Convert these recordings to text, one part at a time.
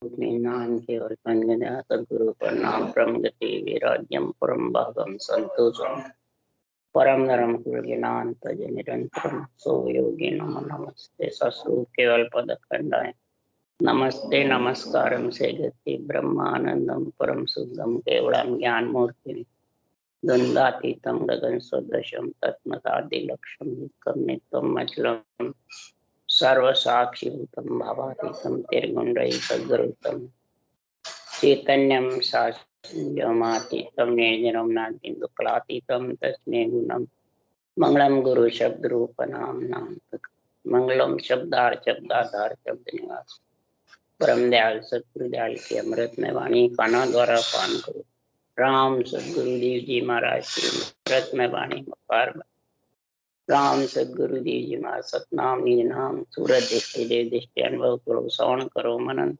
ज्ञान केवल सद्गुरु प्रणाम परम गति वैराग्यम परम भागम संतोषम परम नरम ज्ञान तज निरंतरम सो योगी नमो नमस्ते ससु केवल पद खंडाय नमस्ते नमस्कारम से गति ब्रह्मानंदम परम शुद्धम केवलम ज्ञान मूर्ति द्वंद्वातीतम गगन सदृशम तत्मतादि लक्ष्यम नित्यम अचलम सर्व साक्षी भूतम भावातीतम निर्गुण चैतन्यम शास्त्रमातीतम निर्जनम नादिन्दुकलातीतम तस्मै गुणम मंगलम गुरु शब्द रूप नाम मंगलम शब्दाधार शब्द निवास परम दयाल सतगुरु दयाल की अमृत में वाणी काना द्वारा पान करो। राम सदगुरु देव जी महाराज की अमृत में वाणी मकार राम सदगुरु देव जी महाराज सतनाम निज नाम सूरत दृष्टि देव दृष्टि अनुभव करो श्रवण करो मनन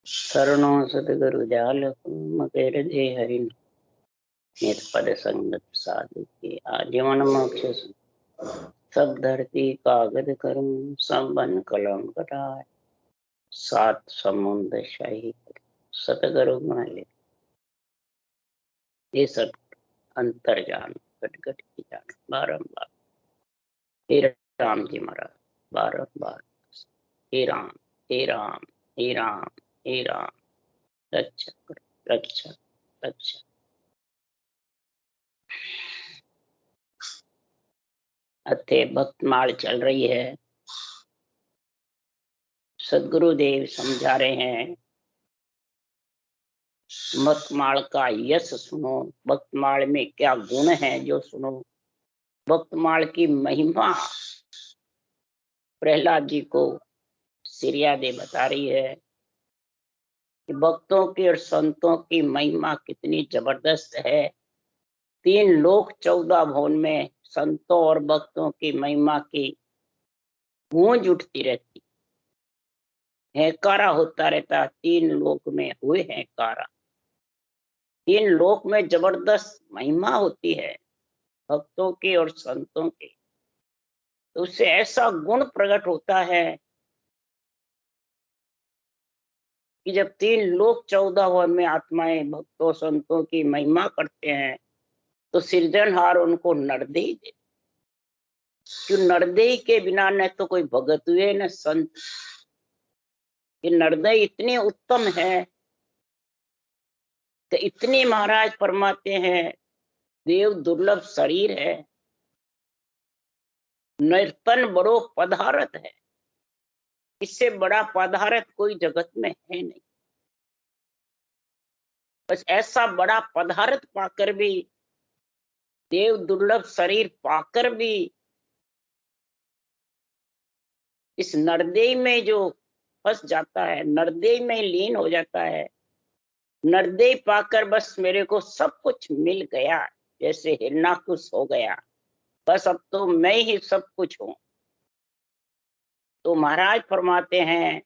शरणो सतगुरु दयाल मके हृदय हरिन नित पद संगत साधु के आजीवन मोक्ष सब धरती कागज करूं सब बन कलम कटाए सात समुद्र शाही सतगुरु गुण ले ये सब अंतर जान घट की जान बारंबार हे राम जी महाराज बारंबार हे राम हे राम हे राम हे राम रक्षा करो रक्षा रक्षा। अथे भक्तमाल चल रही है। सदगुरुदेव समझा रहे हैं भक्तमाल का यश सुनो, भक्तमाल में क्या गुण है जो सुनो। भक्तमाल की महिमा प्रहलाद जी को सिरियादे बता रही है कि भक्तों की और संतों की महिमा कितनी जबरदस्त है। 3 लोक 14 भुवन में संतों और भक्तों की महिमा की गूंज उठती रहती, हैकारा होता रहता। 3 लोक में हुए हैकारा, 3 लोक में जबरदस्त महिमा होती है भक्तों की और संतों की। तो उससे ऐसा गुण प्रकट होता है कि जब 3 लोक 14 भुवन में आत्माएं भक्तों संतों की महिमा करते हैं तो सृजनहार उनको नरदेही दे। क्यों नरदेही के बिना न तो कोई भगत हुए न संत। ये नरदेही इतनी उत्तम है कि इतनी महाराज फरमाते हैं देव दुर्लभ शरीर है, नर्तन बड़ो पदारथ है। इससे बड़ा पदारथ कोई जगत में है नहीं। बस ऐसा बड़ा पदारथ पाकर भी, देव दुर्लभ शरीर पाकर भी इस नरदेही में जो फंस जाता है, नरदेही में लीन हो जाता है, नरदेही पाकर बस मेरे को सब कुछ मिल गया, जैसे हिरणाकुश हो गया, बस अब तो मैं ही सब कुछ हूं। तो महाराज फरमाते हैं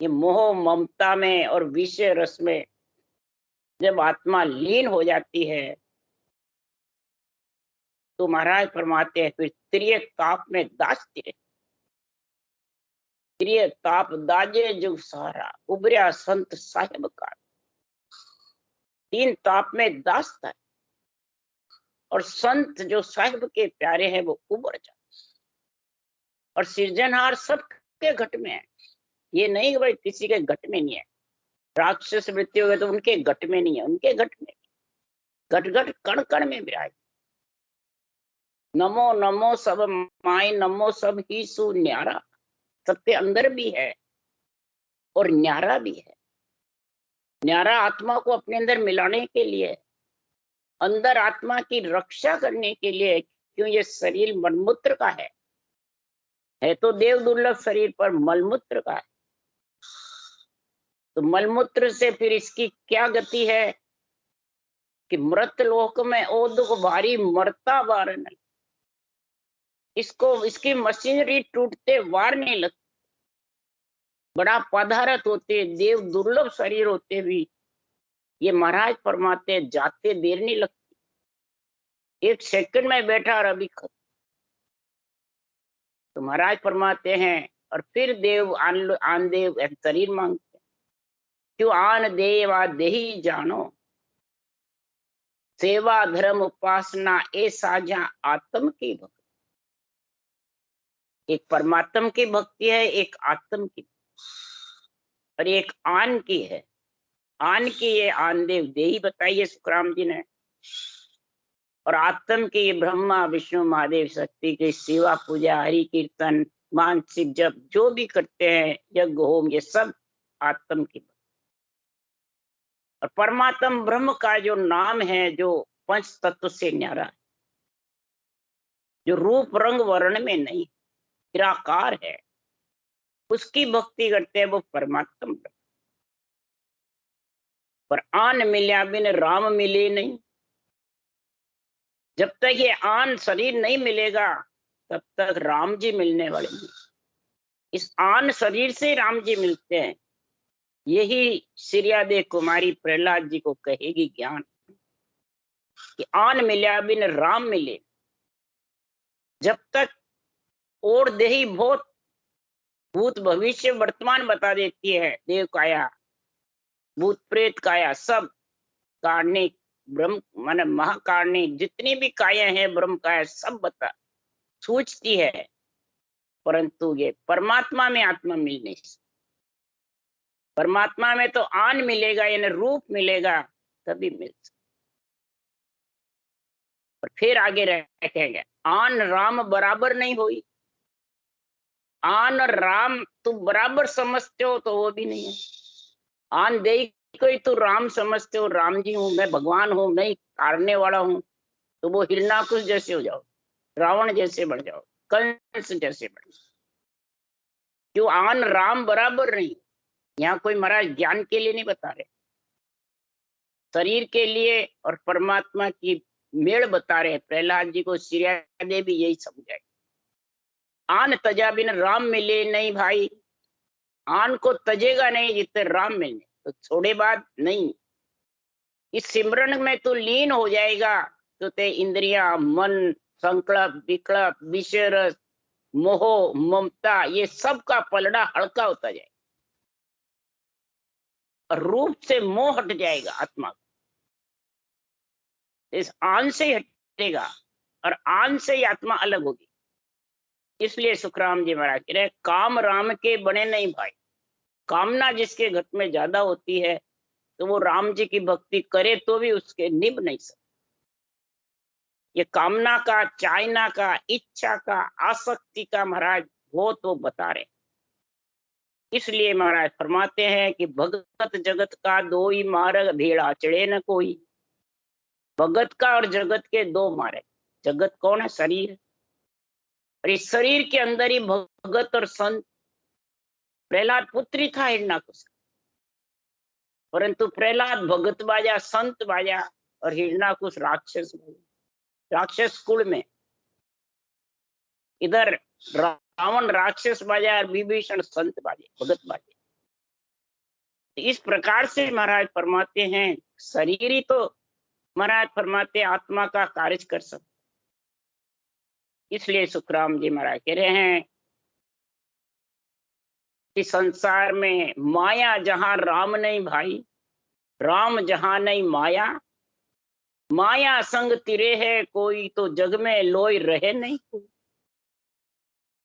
कि मोह ममता में और विषय रस में जब आत्मा लीन हो जाती है तो महाराज फरमाते हैं फिर त्रिय ताप में दास्ती रहे। त्रिय ताप दाजे जुग सारा उबरिया संत साहिब का। 3 ताप में दास्ता है और संत जो साहिब के प्यारे हैं वो उबर जाते। और सृजनहार सबके घट में है, ये नहीं कि भाई किसी के घट में नहीं है। राक्षस वृत्ति हो गए तो उनके घट में नहीं है, उनके घट में, घट घट कण कण में विराज। नमो नमो सब माय नमो सब ही सु न्यारा, सबके अंदर भी है और न्यारा भी है। न्यारा आत्मा को अपने अंदर मिलाने के लिए, अंदर आत्मा की रक्षा करने के लिए। क्यों ये शरीर मलमूत्र का है तो देव दुर्लभ शरीर पर मलमूत्र का है। तो मलमूत्र से फिर इसकी क्या गति है कि मृत लोक में ओदुक भारी मरता वार नहीं। इसको इसकी मशीनरी टूटते वार नहीं लगती। बड़ा पदार्थ होते, देव दुर्लभ शरीर होते भी ये महाराज फरमाते जाते देर नहीं लगती, 1 सेकंड में बैठा और अभी खत्म। तो महाराज फरमाते हैं और फिर देव आन देव शरीर मांगते हैं। क्यों आन देवा देही जानो, सेवा धर्म उपासना ए साझा आत्म की भक्ति। एक परमात्म की भक्ति है, एक आत्म की, और एक आन की है। आन की ये आन देव देही बताइए सुखराम जी ने, और आत्म की ब्रह्मा विष्णु महादेव शक्ति की सेवा पूजा हरि कीर्तन मानसिक जप जो भी करते हैं, यज्ञ होम, ये सब आत्म की। और परमात्म ब्रह्म का जो नाम है, जो पंच तत्व से न्यारा है, जो रूप रंग वर्ण में नहीं, निराकार है, उसकी भक्ति करते हैं, वो परमात्म। पर आन मिल्या बिन राम मिले नहीं। जब तक ये आन शरीर नहीं मिलेगा तब तक राम जी मिलने वाले नहीं। इस आन शरीर से राम जी मिलते हैं। यही श्रीयादे कुमारी प्रहलाद जी को कहेगी ज्ञान कि आन मिल्या बिन राम मिले। जब तक और देही बहुत भूत भविष्य वर्तमान बता देती है, देव काया भूत प्रेत काया सब कार्णिक ब्रह्म माने महाकार्णिक जितनी भी काया है ब्रह्म काया सब बता सूझती है, परंतु ये परमात्मा में आत्मा मिल नहीं सकती। परमात्मा में तो आन मिलेगा यानी रूप मिलेगा तभी मिल सकता। और फिर आगे रखेंगे आन राम बराबर नहीं हुई। आन और राम तुम बराबर समझते हो तो वो भी नहीं है। आन दे कोई तो राम समझते हो, राम जी हूं मैं, भगवान हूं, नहीं तारने वाला हूं, तो वो हिरणाकुश जैसे हो जाओ, रावण जैसे बढ़ जाओ, कंस जैसे बढ़ जाओ। क्यों आन राम बराबर नहीं। यहाँ कोई महाराज ज्ञान के लिए नहीं बता रहे, शरीर के लिए और परमात्मा की मेल बता रहे। प्रहलाद जी को श्रीयादे भी यही समझाए। आन तजा बिन राम मिले नहीं भाई। आन को तजेगा नहीं जितने राम मिलने, तो छोड़े बात नहीं। इस सिमरन में तू लीन हो जाएगा तो ते इंद्रिया मन संकल्प विकल्प विषय रस मोह ममता ये सब का पलड़ा हल्का होता जाएगा और रूप से मोह हट जाएगा। आत्मा इस आन से ही हटेगा और आन से ही आत्मा अलग होगी। इसलिए सुखराम जी महाराज कह रहे काम राम के बने नहीं भाई। कामना जिसके घर में ज्यादा होती है तो वो राम जी की भक्ति करे तो भी उसके निभ नहीं सकते। ये कामना का, चाइना का, इच्छा का, आसक्ति का महाराज वो तो बता रहे। इसलिए महाराज फरमाते हैं कि भगत जगत का दो ही मार्ग भेड़ा चढ़े न कोई। भगत का और जगत के दो मार्ग। जगत कौन है? शरीर। और इस शरीर के अंदर ही भगत और संत। प्रहलाद पुत्री था हिरणाकुश, परंतु प्रहलाद भगत बाजा, संत बाजा और हिरणाकुश राक्षस बाजा। राक्षस कुल में इधर रावण राक्षस बाजा और विभीषण संत बाजे, भगत बाजे। इस प्रकार से महाराज फरमाते हैं शरीर ही तो महाराज फरमाते आत्मा का कार्य कर सकते। इसलिए सुखराम जी महाराज कह रहे हैं कि संसार में माया जहां राम नहीं भाई, राम जहां नहीं माया। माया संग तिरे है कोई तो जग में लोई रहे नहीं कोई।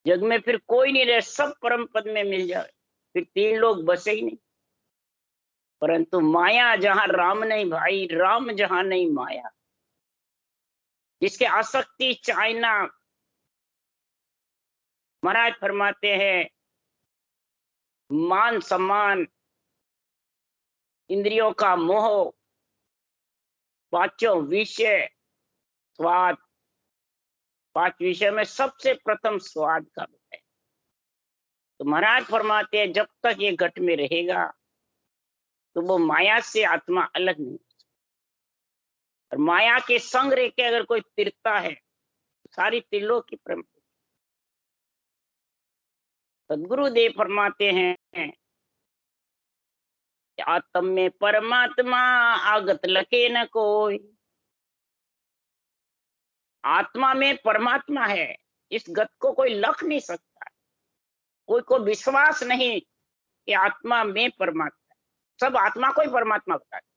जग में फिर कोई नहीं रहे, सब परम पद में मिल जाए, फिर तीन लोग बसे ही नहीं। परंतु माया जहां राम नहीं भाई, राम जहां नहीं माया। जिसके आसक्ति चाइना महाराज फरमाते हैं मान सम्मान, इंद्रियों का मोह, पांचों विषय, स्वाद। पांच विषय में सबसे प्रथम स्वाद का है। तो महाराज फरमाते हैं जब तक ये घट में रहेगा तो वो माया से आत्मा अलग नहीं। और माया के संग रह के अगर कोई तिरता है तो सारी तिलों की परम। सदगुरुदेव फरमाते हैं आत्म में परमात्मा आगत लखे न कोई। आत्मा में परमात्मा है, इस गत को कोई लख नहीं सकता। कोई को विश्वास नहीं कि आत्मा में परमात्मा है। सब आत्मा को ही परमात्मा बताते।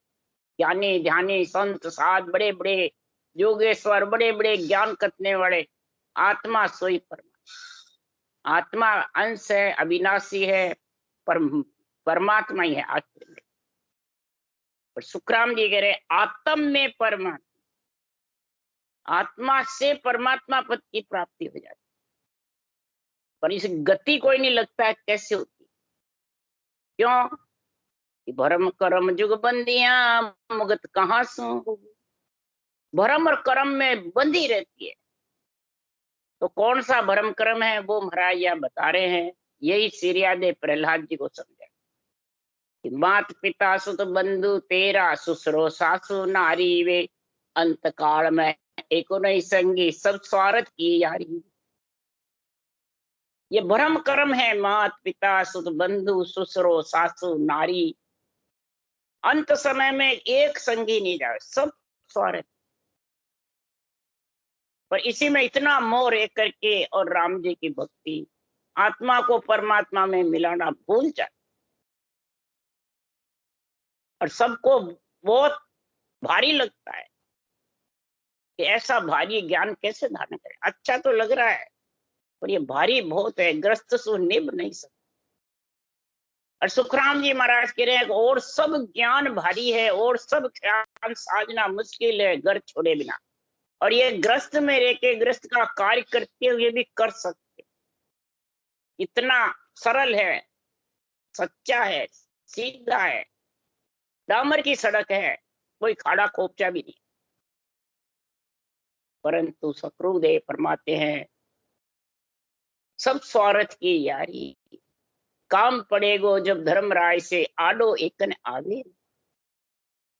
ज्ञानी ध्यानी संत साध बड़े बड़े योगेश्वर बड़े बड़े ज्ञान कथने वाले, आत्मा सोई परमात्मा। आत्मा अंश है, अविनाशी है, परमात्मा ही है आखिर में। और सुखराम जी कह रहे आत्म में परमात्मा, आत्मा से परमात्मा पद की प्राप्ति हो जाती, पर इस गति कोई नहीं लगता है कैसे होती। क्यों? भरम करम जुग बंदियां मुगत कहाँ सो, भरम और कर्म में बंधी रहती है। तो कौन सा भरम कर्म है वो महाराज यह बता रहे हैं। यही सिरियादे प्रहलाद जी को समझा कि मात पिता सुत बंधु तेरा सुसरो सासु नारी वे अंत काल में एको नहीं संगी सब स्वार्थ की यारी। ये भरम कर्म है, मात पिता सुत बंधु सुसरो सासु नारी, अंत समय में एक संगी नहीं जाए, सब स्वार्थ। पर इसी में इतना मोह रह करके और राम जी की भक्ति आत्मा को परमात्मा में मिलाना भूल जाए। और सबको बहुत भारी लगता है कि ऐसा भारी ज्ञान कैसे धारण करें। अच्छा तो लग रहा है पर ये भारी बहुत है, ग्रस्त सु निभ नहीं सकता। और सुखराम जी महाराज कह रहे हैं और सब ज्ञान भारी है और सब ख्याल साजना मुश्किल है घर छोड़े बिना, और ये ग्रस्त में रह के ग्रस्त का कार्य करते हुए भी कर सकते। इतना सरल है, सच्चा है, सीधा है, डामर की सड़क है, कोई खाड़ा खोपचा भी नहीं। परंतु सकृदेव फरमाते हैं सब स्वार्थ की यारी, काम पड़ेगो जब धर्मराय से आडो एकन आवे।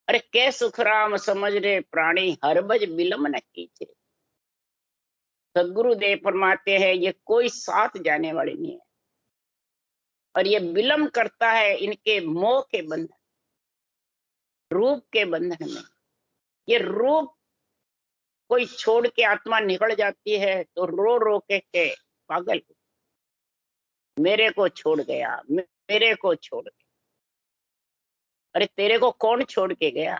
अरे कै सुखराम समझ रे प्राणी हरबज बिलम न कीचे। सदगुरुदेव फरमाते हैं ये कोई साथ जाने वाले नहीं है, और ये विलम्ब करता है इनके मोह के बंधन, रूप के बंधन में। ये रूप कोई छोड़ के आत्मा निकल जाती है तो रो रो के पागल, मेरे को छोड़ गया, मेरे को छोड़ गया। अरे तेरे को कौन छोड़ के गया?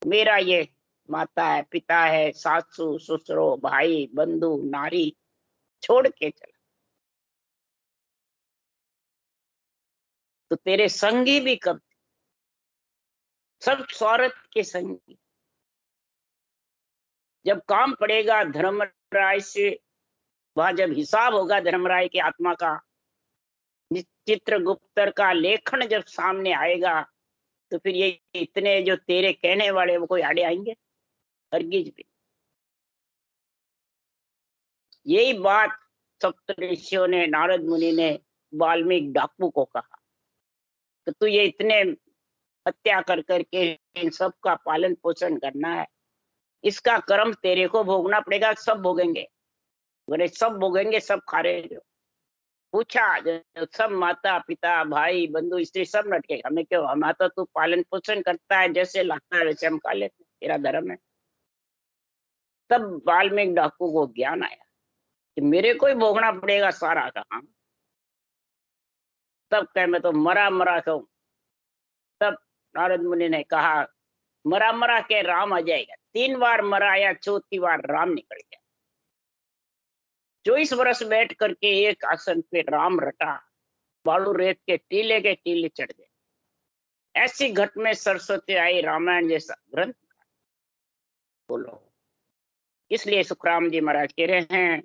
मेरा ये माता है, पिता है, सासू ससुरो भाई बंधु नारी छोड़ के चला, तो तेरे संगी भी कब? सब स्वार्थ के संगी। जब काम पड़ेगा धर्मराय से, वहां जब हिसाब होगा धर्मराय की आत्मा का, चित्रगुप्तर का लेखन जब सामने आएगा, तो फिर ये इतने जो तेरे कहने वाले वो कोई आड़े आएंगे? हरगिज भी। यही बात सप्तऋषियों ने, नारद मुनि ने वाल्मीकि डाकू को कहा कि तू ये इतने हत्या कर करके इन सब का पालन पोषण करना है, इसका कर्म तेरे को भोगना पड़ेगा। सब भोगेंगे, बोले सब भोगेंगे, सब खा रहे हो। पूछा सब माता पिता भाई बंधु स्त्री सब लटके, हमें क्यों? हमारा तो तू पालन पोषण करता है, जैसे लगता है वैसे हम खा लेते, तेरा धर्म है। तब वाल्मीकि डाकू को ज्ञान आया कि मेरे को ही भोगना पड़ेगा सारा काम। तब कह मैं तो मरा मरा कहूं। तब नारद मुनि ने कहा मरा मरा के राम आ जाएगा। 3 बार मराया, चौथी बार राम निकल गया। 24 वर्ष बैठ करके एक आसन पे राम रटा, बालू रेत के टीले चढ़ गए। ऐसी घट में सरस्वती आई, रामायण जैसा ग्रंथ। बोलो, इसलिए सुखराम जी महाराज कह रहे हैं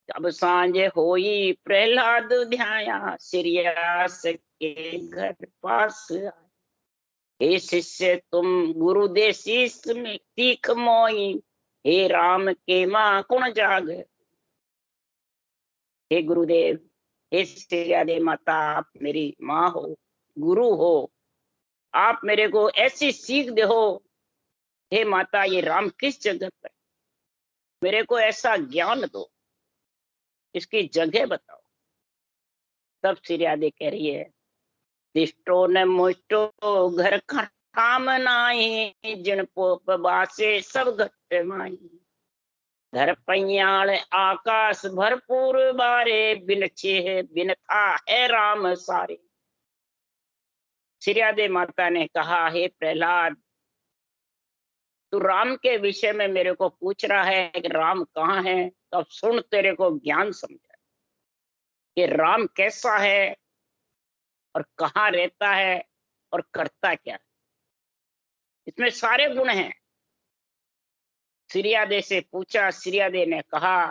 अब सांझे होई प्रहलाद ध्याया, सिरियास के घर पास आए। हे शिष्य तुम गुरु दे शीस में तीख मोई, हे राम के मां कुण जाग। हे गुरुदेव, हे सिरियादे माता, आप मेरी माँ हो, गुरु हो, आप मेरे को ऐसी सीख दे हो। हे माता, ये राम किस जगह पर, मेरे को ऐसा ज्ञान दो, इसकी जगह बताओ। तब सिरियादे कह रही है दिष्टो न मुष्टो घर का काम नाई, जिन पोप बासे सब घट माई। धर पैयाल आकाश भरपूर बारे, बिन छेह बिन था है राम सारे। सिरियादे माता ने कहा, हे प्रहलाद, तू राम के विषय में मेरे को पूछ रहा है कि राम कहाँ है, तो अब सुन, तेरे को ज्ञान समझा कि राम कैसा है और कहाँ रहता है और करता क्या है। इसमें सारे गुण हैं। सिरियादे से पूछा, सिरियादे ने कहा,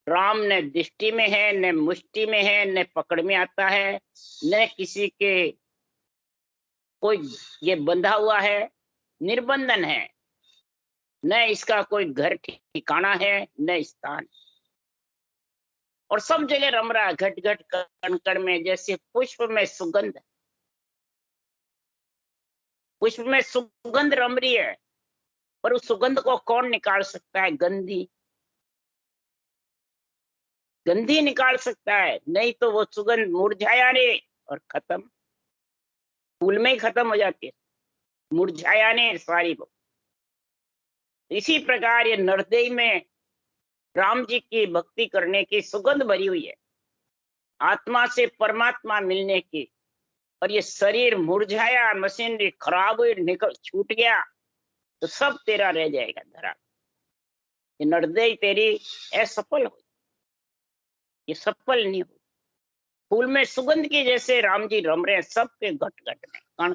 राम न दृष्टि में है, न मुष्टि में है, न पकड़ में आता है, न किसी के कोई ये बंधा हुआ है, निर्बंधन है, न इसका कोई घर ठिकाना है, न स्थान, और सब जगह रम रहा है, घट घट कण कण में, जैसे पुष्प में सुगंध। पुष्प में सुगंध रम रही है, पर उस सुगंध को कौन निकाल सकता है? गंधी गंधी निकाल सकता है, नहीं तो वो सुगंध मुरझाया ने और खत्म, फूल में ही खत्म हो जाती है, मुरझाया ने सारी वो। इसी प्रकार ये नरदेई में राम जी की भक्ति करने की सुगंध भरी हुई है, आत्मा से परमात्मा मिलने की। और ये शरीर मुरझाया, मशीनरी खराब हुई, निकल छूट गया, तो सब तेरा रह जाएगा धरा। ये नरदेई तेरी असफल हो, ये सफल नहीं हो। फूल में सुगंध की जैसे राम जी रम रहे हैं, सबके घट घट में, कण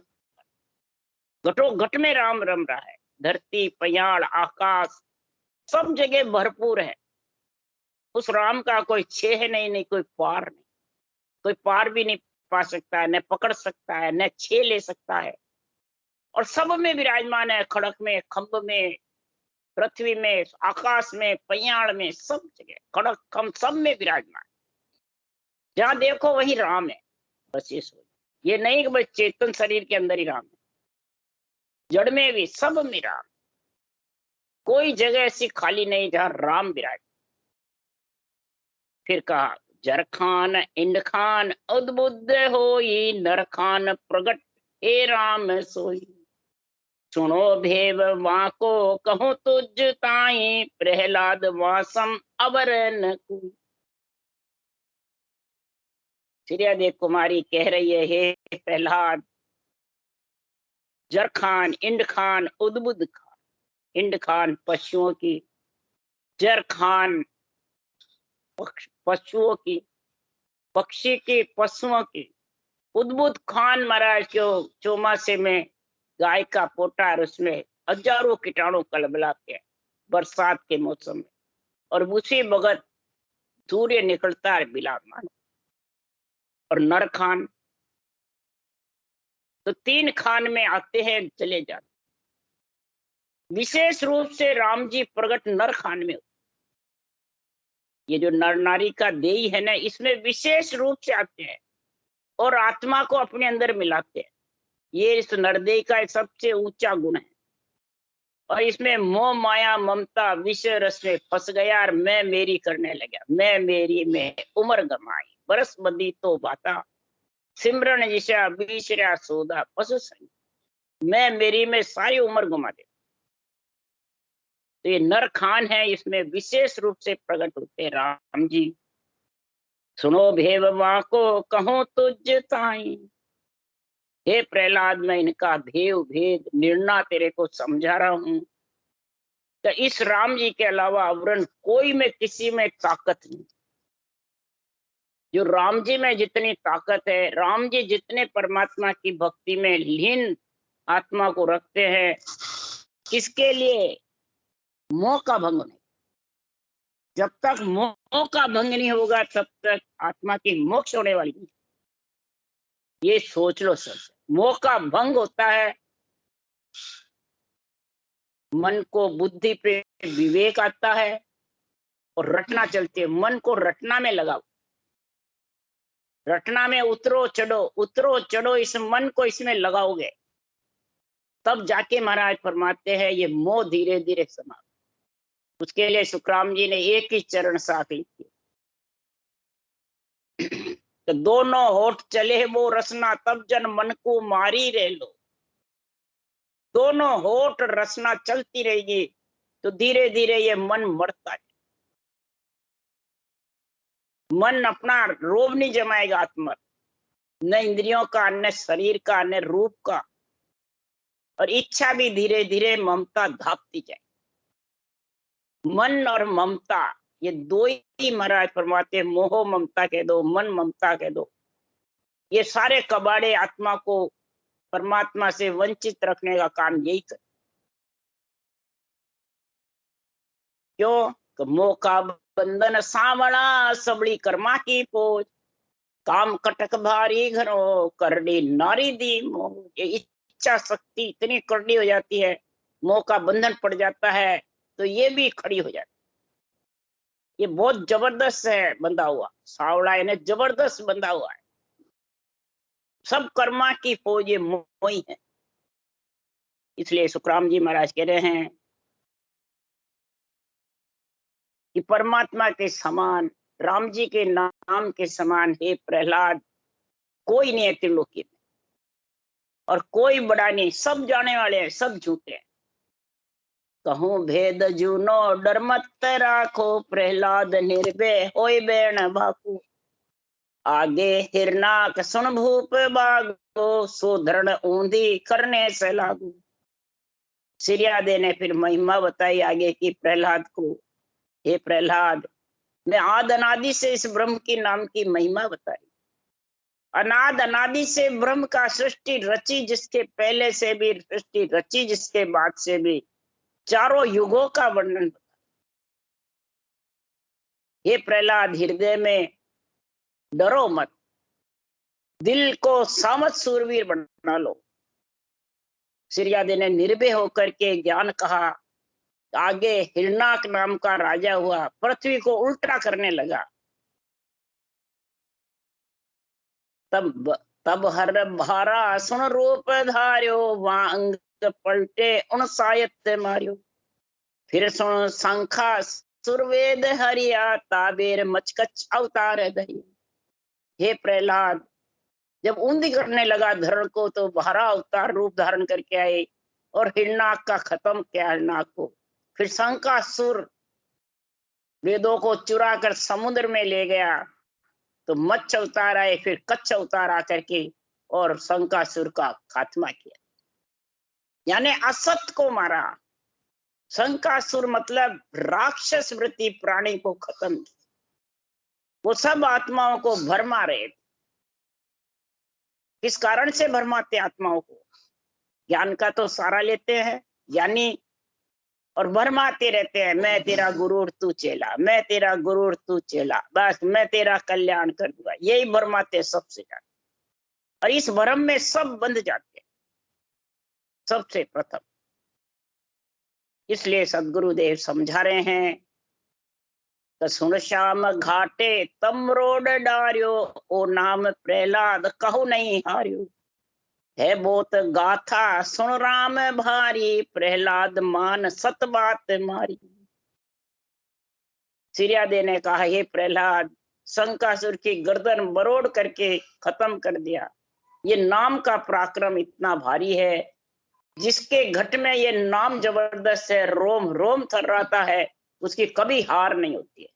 घटो घट में राम रम रहा है। धरती, पयाड़, आकाश, सब जगह भरपूर है। उस राम का कोई छेह नहीं, कोई पार नहीं, कोई पार भी नहीं पा सकता है, न पकड़ सकता है, न छे ले सकता है। और सब में विराजमान है, खड़क में, खंभ में, पृथ्वी में, आकाश में, पयाड़ में, सब जगह खड़क खंभ सब में विराजमान। जहां देखो वही राम है। बस ये सोच, ये नहीं कि बस चेतन शरीर के अंदर ही राम है, जड़ में भी, सब में राम। कोई जगह ऐसी खाली नहीं जहां राम विराज। फिर कहा, जरखान इंड-खान उद्बुद्ध होई, नरखान प्रगट हे राम सोई। सुनो भेव वाको कहूँ तुझ ताई, प्रहलाद वासम अवर न कोई। सिरियादेव कुमारी कह रही है, हे प्रहलाद, जरखान, इंड खान, उद्बुद्ध खान। इंड खान पशुओं की, जर खान पशुओं की, पक्षी की, पशुओं की, उद्बुद्ध खान महाराज जो चौमासे में गाय का पोटा, और उसमें हजारों कीटाणु कलबलाते हैं बरसात के मौसम में, और उसी बगत सूर्य निकलता है बिलामान। और नर खान तो 3 खान में आते हैं, चले जाते। विशेष रूप से राम जी प्रकट नर खान में। ये जो नर नारी का देही है ना, इसमें विशेष रूप से आते हैं और आत्मा को अपने अंदर मिलाते हैं। ये इस नरदेही का सबसे ऊंचा गुण है। और इसमें मोह माया ममता विषय रस में फंस गया, और मैं मेरी करने लगा। मैं मेरी में उम्र गमाई, बरस बदी तो बाता, सिमरन जिशा बीसरा सौदा पशु संग। मैं मेरी में सारी उम्र गुमा दे। तो ये नर खान है, इसमें विशेष रूप से प्रकट होते राम जी। सुनो भेव वाको कहूँ तुझ ताई। हे प्रहलाद, मैं इनका भेव भेद निर्णय तेरे को समझा रहा हूं। तो इस राम जी के अलावा अवरण कोई में किसी में ताकत नहीं। जो राम जी में जितनी ताकत है, राम जी जितने परमात्मा की भक्ति में लीन आत्मा को रखते हैं, किसके लिए? मोह का भंग नहीं। जब तक मोह का भंग नहीं होगा, तब तक आत्मा की मोक्ष होने वाली नहीं। ये सोच लो सब। मोह का भंग होता है, मन को, बुद्धि पे विवेक आता है और रटना चलती है। मन को रटना में लगाओ, रटना में उतरो चढ़ो, इस मन को इसमें लगाओगे, तब जाके महाराज फरमाते हैं ये मोह धीरे धीरे समाप्त। उसके लिए सुखराम जी ने एक ही चरण साथ लिखी, तो दोनों होठ चले वो रसना, तब जन मन को मारी रह लो। दोनों होठ रसना चलती रहेगी, तो धीरे धीरे ये मन मरता है। मन अपना रोब नहीं जमाएगा आत्मा, न इंद्रियों का, न शरीर का, न रूप का, और इच्छा भी धीरे धीरे ममता धापती जाए। मन और ममता ये दो ही महाराज फरमाते, मोह ममता कह दो, मन ममता कह दो, ये सारे कबाड़े आत्मा को परमात्मा से वंचित रखने का काम यही कर। क्यों? मोह का बंधन सावड़ा, सबड़ी कर्मा की पोज, काम कटक भारी घरो, करड़ी नारी दी मोह। ये इच्छा शक्ति इतनी करड़ी हो जाती है, मोह का बंधन पड़ जाता है, तो ये भी खड़ी हो जाती है। ये बहुत जबरदस्त है बंधा हुआ, सावड़ा यानी जबरदस्त बंधा हुआ है। सब कर्मा की फौज ये मोही है। इसलिए सुखराम जी महाराज कह रहे हैं कि परमात्मा के समान, राम जी के नाम के समान हे प्रहलाद कोई नहीं है त्रिलोकी में, और कोई बड़ा नहीं, सब जाने वाले हैं, सब झूठे हैं। कहूं भेद जूनो डर मत राखो, प्रहलाद निर्भय होय बैण भाकू, आगे हिरनाक सुन भूप बागो, सो धरण ऊंधी करने से लागू। सिरियादे ने फिर महिमा बताई आगे की प्रहलाद को, हे प्रहलाद मैं आद अनादि से इस ब्रह्म की नाम की महिमा बताई। अनाद अनादि से ब्रह्म का सृष्टि रची, जिसके पहले से भी सृष्टि रची, जिसके बाद से भी, चारों युगों का वर्णन। ये प्रहलाद हृदय में डरो मत, दिल को सामत सूरवीर बना लो। सिरियादे ने निर्भय होकर के ज्ञान कहा, आगे हिरणाक नाम का राजा हुआ, पृथ्वी को उल्टा करने लगा। तब हर भारा सुन रूप धार्यो, वहां अंग पलटे उन सायत मार्यो। फिर सुन शंखा सुरवेद हरिया, ताबेर मचकच अवतार दही। हे प्रहलाद जब ऊंधी करने लगा धरण को, तो भारा अवतार रूप धारण करके आए और हिरणाक का खत्म किया हिरणाक को। फिर शंकासुर वेदों को चुरा कर समुद्र में ले गया, तो मच्छ अवतार आए, फिर कच्छ अवतार आकर के और शंकासुर का खात्मा किया, यानी असत को मारा। शंकासुर मतलब राक्षस वृत्ति प्राणी को खत्म किया। वो सब आत्माओं को भरमा रहे थे। किस कारण से भरमाते आत्माओं को? ज्ञान का तो सारा लेते हैं ज्ञानी, और भरमाते रहते हैं, मैं तेरा गुरु तू चेला, मैं तेरा गुरु तू चेला, बस मैं तेरा कल्याण कर दूंगा, यही भरमाते सबसे ज्यादा। और इस भ्रम में सब बंध जाते हैं सबसे प्रथम। इसलिए सदगुरुदेव समझा रहे हैं, तो सुन श्याम घाटे तम रोड डार्यो, ओ नाम प्रहलाद कहू नहीं हार्यो। है बहुत गाथा सुन राम भारी, प्रहलाद मान सत बात मारी। सिरियादे ने कहा, हे प्रहलाद शंकासुर की गर्दन मरोड़ करके खत्म कर दिया। ये नाम का पराक्रम इतना भारी है, जिसके घट में ये नाम जबरदस्त है, रोम रोम थर्राता है, उसकी कभी हार नहीं होती है।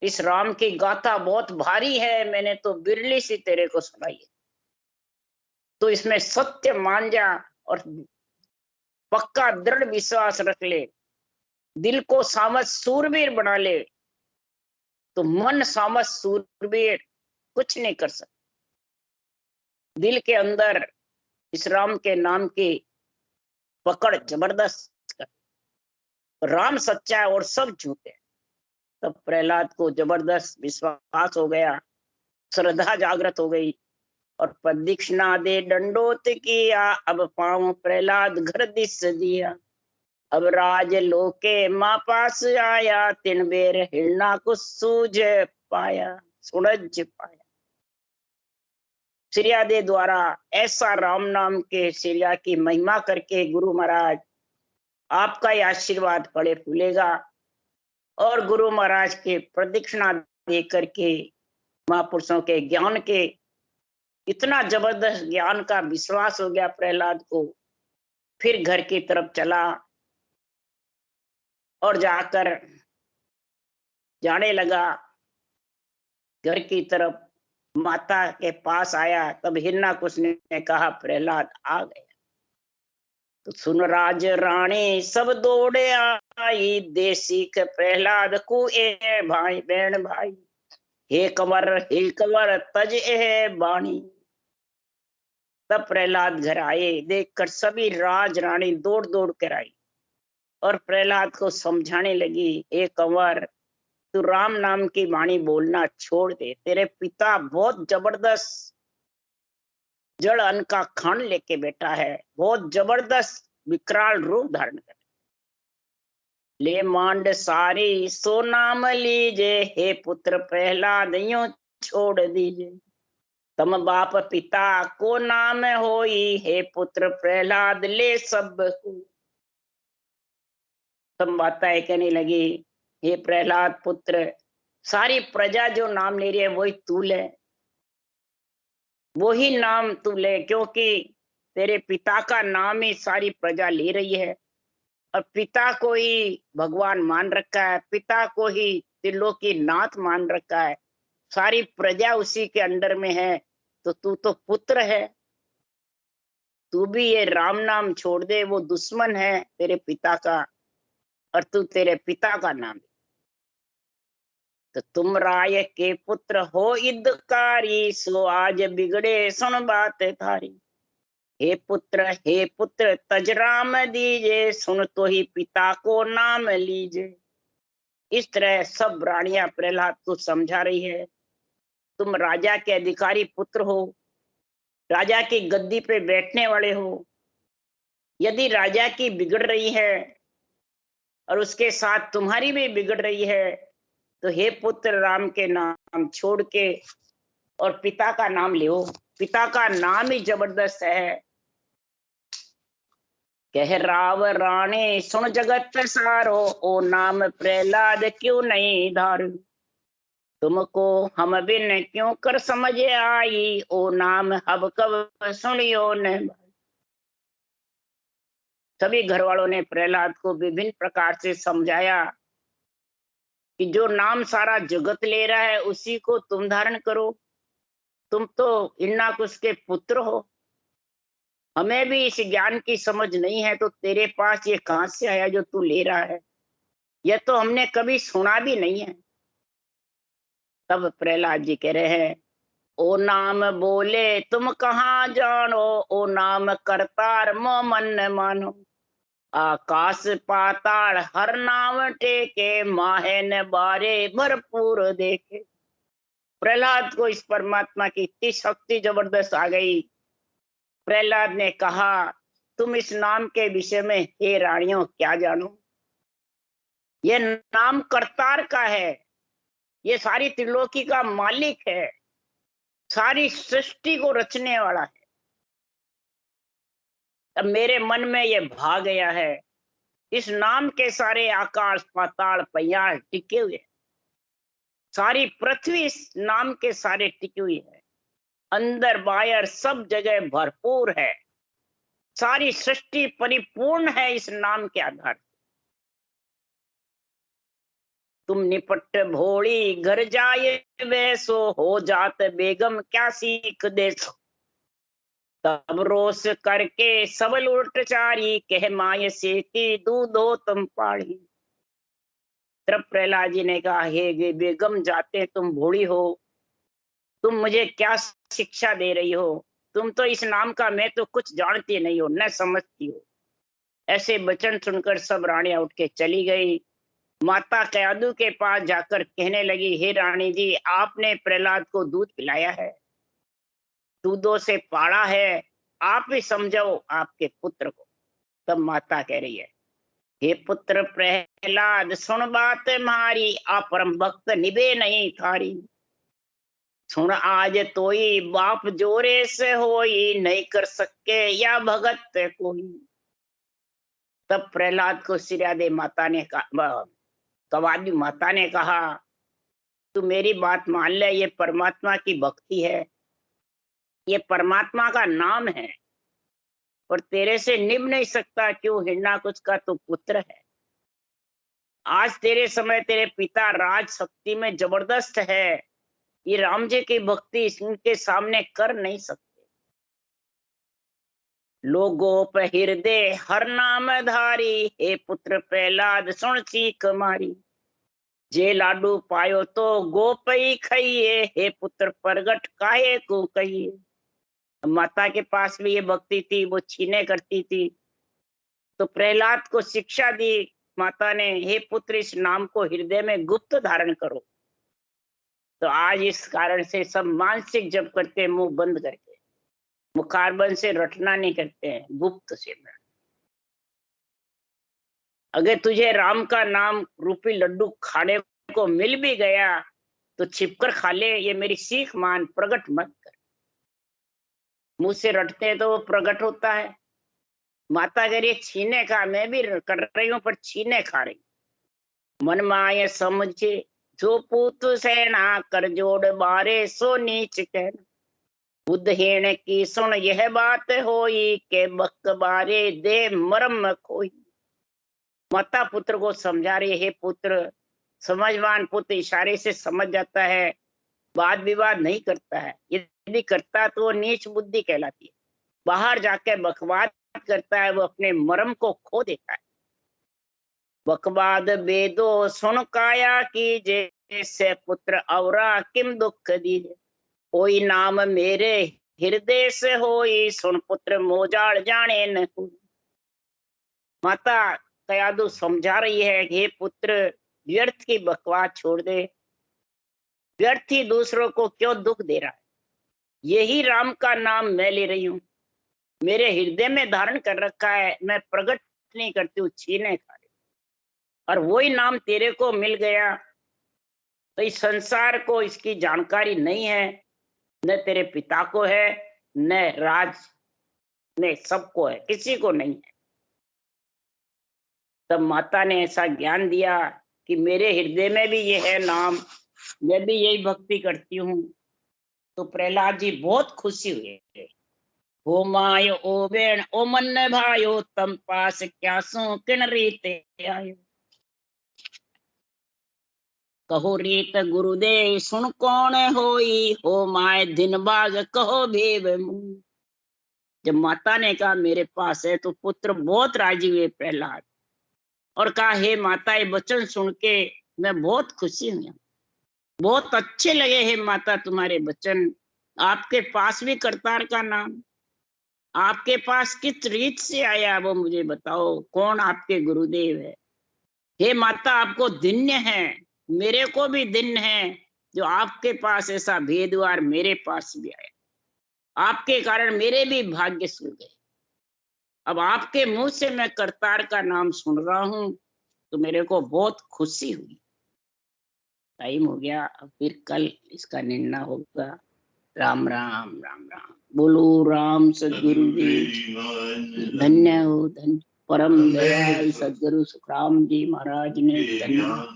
इस राम की गाथा बहुत भारी है, मैंने तो बिरली सी तेरे को सुनाई है, तो इसमें सत्य मान जा और पक्का दृढ़ विश्वास रख ले, दिल को सामस सूरवीर बना ले, तो मन सामस सूरवीर कुछ नहीं कर सकता। दिल के अंदर इस राम के नाम की पकड़ जबरदस्त कर। राम सच्चा है और सब झूठे। तब प्रहलाद को जबरदस्त विश्वास हो गया, श्रद्धा जागृत हो गई, और प्रदक्षिणा दे दंडोत किया, अब पांव प्रहलाद घर दिस दिया। अब राज लोके माँ पास आया, तिन बेर हिरणा को सूझ पाया, सुलझ पाया। सिरियादे द्वारा ऐसा राम नाम के सिरिया की महिमा करके गुरु महाराज आपका ही आशीर्वाद फले फूलेगा, और गुरु महाराज के प्रदक्षिणा दे करके महापुरुषों के ज्ञान के इतना जबरदस्त ज्ञान का विश्वास हो गया प्रहलाद को। फिर घर की तरफ चला, और जाकर जाने लगा घर की तरफ। माता के पास आया, तब हिरणाकुश ने कहा प्रहलाद आ गया। तो सुन राज रानी सब दौड़े आई, देसी के प्रहलाद को ए भाई बहन भाई, हे कंवर तज ए बाणी। तब प्रहलाद घर आए, देखकर सभी राज रानी दौड़ दौड़ कर आई और प्रहलाद को समझाने लगी, हे कंवर तू राम नाम की वाणी बोलना छोड़ दे, तेरे पिता बहुत जबरदस्त जड़ अन्न का खान लेके बैठा है, बहुत जबरदस्त विकराल रूप धारण कर ले मांड सारी सो नाम लीजे, हे पुत्र प्रहलाद यूं छोड़ दीजे। तम बाप पिता को नाम होई, हे पुत्र प्रहलाद ले सब को। तब माताएं कहने लगी, हे प्रहलाद पुत्र, सारी प्रजा जो नाम ले रही है वही तू ले, वही नाम तू ले, क्योंकि तेरे पिता का नाम ही सारी प्रजा ले रही है और पिता को ही भगवान मान रखा है, पिता को ही त्रिलोकी नाथ मान रखा है, सारी प्रजा उसी के अंडर में है। तो तू तो पुत्र है, तू भी ये राम नाम छोड़ दे, वो दुश्मन है तेरे पिता का और तू तेरे पिता का नाम। तो तुम राय के पुत्र हो इदकारी, सो आज बिगड़े सुन बात थारी। हे पुत्र तज राम दीजे, सुन तो ही पिता को नाम लीजे। इस तरह सब रानियां प्रहलाद को समझा रही है, तुम राजा के अधिकारी पुत्र हो, राजा की गद्दी पे बैठने वाले हो, यदि राजा की बिगड़ रही है और उसके साथ तुम्हारी भी बिगड़ रही है, तो हे पुत्र राम के नाम छोड़ के और पिता का नाम लो, पिता का नाम ही जबरदस्त है। कह राव राणे सुन जगत सारो, ओ नाम प्रहलाद क्यों नहीं धारू। तुमको हम बिन क्यों कर समझ आई, ओ नाम हब कब सुनियो न। सभी घर वालों ने प्रहलाद को विभिन्न प्रकार से समझाया कि जो नाम सारा जगत ले रहा है उसी को तुम धारण करो, तुम तो हिरणाकुश के पुत्र हो, हमें भी इस ज्ञान की समझ नहीं है, तो तेरे पास ये कहां से आया जो तू ले रहा है, यह तो हमने कभी सुना भी नहीं है। तब प्रहलाद जी कह रहे हैं, ओ नाम बोले तुम कहाँ जानो, ओ नाम करतार मो मन मानो। आकाश पाताल हर नाम टेके, माहे न बारे भरपूर देखे। प्रहलाद को इस परमात्मा की इतनी शक्ति जबरदस्त आ गई। प्रहलाद ने कहा, तुम इस नाम के विषय में हे रानियों क्या जानो, ये नाम करतार का है, ये सारी त्रिलोकी का मालिक है, सारी सृष्टि को रचने वाला है। अब मेरे मन में ये भा गया है, इस नाम के सारे आकाश पाताल पयाल टिके हुए, सारी पृथ्वी इस नाम के सारे टिकी हुई है, अंदर बाहर सब जगह भरपूर है, सारी सृष्टि परिपूर्ण है इस नाम के आधार। तुम निपट भोली घर जाए वैसो, हो जात बेगम क्या सीख दे सो। तब रोस करके सबल उल्ट चारी, कह माय से की दूधो तुम पाड़ी। तब प्रहलाद जी ने कहा, हे बेगम जाते तुम भोली हो, तुम मुझे क्या शिक्षा दे रही हो, तुम तो इस नाम का मैं तो कुछ जानती नहीं हो, न समझती हो। ऐसे वचन सुनकर सब रानियां उठ के चली गई। माता कयादू के पास जाकर कहने लगी, हे रानी जी, आपने प्रहलाद को दूध पिलाया है, दूधों से पाड़ा है, आप ही समझाओ आपके पुत्र को। तब माता कह रही है, हे पुत्र प्रहलाद सुन बात मारी, आप परम भक्त निभे नहीं थारी। सुन आज तोई बाप जोरे से होई, नहीं कर सके या भगत कोई। तब प्रहलाद को सिरादे माता ने कहा, कवादी माता ने कहा, तू मेरी बात मान ले, ये परमात्मा की भक्ति है, ये परमात्मा का नाम है और तेरे से निभ नहीं सकता, क्यों हिरणाकुश का तू पुत्र है। आज तेरे समय तेरे पिता राज शक्ति में जबरदस्त है, ये राम जी की भक्ति इनके सामने कर नहीं सकते। लोगोप हृदय हर नाम धारी, हे पुत्र प्रहलाद सुन सीख मारी। जे लाडू पायो तो गोपई खाइए, हे पुत्र प्रगट काहे को कहिए। माता के पास भी ये भक्ति थी, वो छीने करती थी, तो प्रहलाद को शिक्षा दी माता ने, हे पुत्र इस नाम को हृदय में गुप्त धारण करो। तो आज इस कारण से सब मानसिक जप करते हैं, मुंह बंद करके, मुखारबंद से रटना नहीं करते हैं, गुप्त से। अगर तुझे राम का नाम रूपी लड्डू खाने को मिल भी गया तो छिपकर खा ले, ये मेरी सीख मान, प्रकट मत कर। मुंह से रटते हैं तो वो प्रकट होता है। माता अगर ये छीने का, मैं भी कर रही हूं पर छीने खा रही। मन माये समझे जो पूत सेना, कर जोड़ बारे सो नीच कहना। बुद्धहीन की सुन यह बात होई, के बक बारे दे मरम खोई। माता पुत्र को समझा रही है, पुत्र समझवान पुत्र इशारे से समझ जाता है, वाद विवाद नहीं करता है। यदि करता तो वो नीच बुद्धि कहलाती है। बाहर जाके बकवाद करता है, वो अपने मर्म को खो देता है। बकवाद वेदो सुन काया की, जैसे पुत्र औरा किम दुख दीजे। कोई नाम मेरे हृदय से होई, सुन पुत्र मोजाड़ जाने न कोई। माता कयादु समझा रही है, हे पुत्र व्यर्थ की बकवास छोड़ दे, व्यर्थ ही दूसरों को क्यों दुख दे रहा है। यही राम का नाम मैं ले रही हूँ, मेरे हृदय में धारण कर रखा है, मैं प्रकट नहीं करती हूँ, छीने खा रही। और वही नाम तेरे को मिल गया, तो इस संसार को इसकी जानकारी नहीं है, न तेरे पिता को है, न राज ने सबको है, किसी को नहीं है। तब माता ने ऐसा ज्ञान दिया कि मेरे हृदय में भी ये है नाम, मैं भी यही भक्ति करती हूँ। तो प्रहलाद जी बहुत खुशी हुए। हो माय ओ बेण ओ मन भायो, तम पास क्या सो किन रीते आयो। कहो रीत गुरुदेव सुन कौन होई, हो माय दिन बाग कहो भेव मुँह। जब माता ने कहा मेरे पास है, तो पुत्र बहुत राजी हुए प्रहलाद, और कहा हे माता ये वचन सुन के मैं बहुत खुशी हुई, बहुत अच्छे लगे हे माता तुम्हारे वचन। आपके पास भी करतार का नाम, आपके पास किस रीत से आया वो मुझे बताओ, कौन आपके गुरुदेव है। हे माता आपको धन्य है, मेरे को भी धन्य है जो आपके पास ऐसा भेदवार मेरे पास भी आया। आपके कारण मेरे भी भाग्य सुन गए। अब आपके मुंह से मैं करतार का नाम सुन रहा हूं, तो मेरे को बहुत खुशी हुई। टाइम हो गया, अब फिर कल इसका निर्णय होगा। राम राम राम राम। बोलो राम सदगुरु देव। धन्य हो धन्य परम दयाल सदगुरु सुखराम जी महाराज ने धन्य।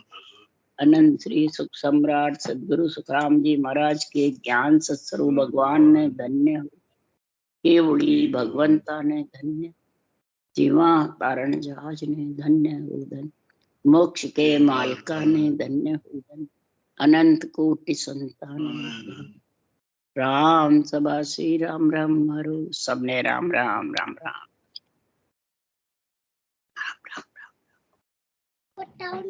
अनंत श्री सुख सम्राट सदगुरु सुखराम जी महाराज के ज्ञान सत्स्वरूप भगवान ने धन्य हो। केवड़ी भगवंता ने धन्य। जीवा तारण जहाज ने धन्य हो धन्य। मोक्ष के मालका ने धन्य हो धन्य। अनंत कोटि संतान। राम सभा श्री राम राम हरो। सबने राम राम राम राम राम राम राम राम।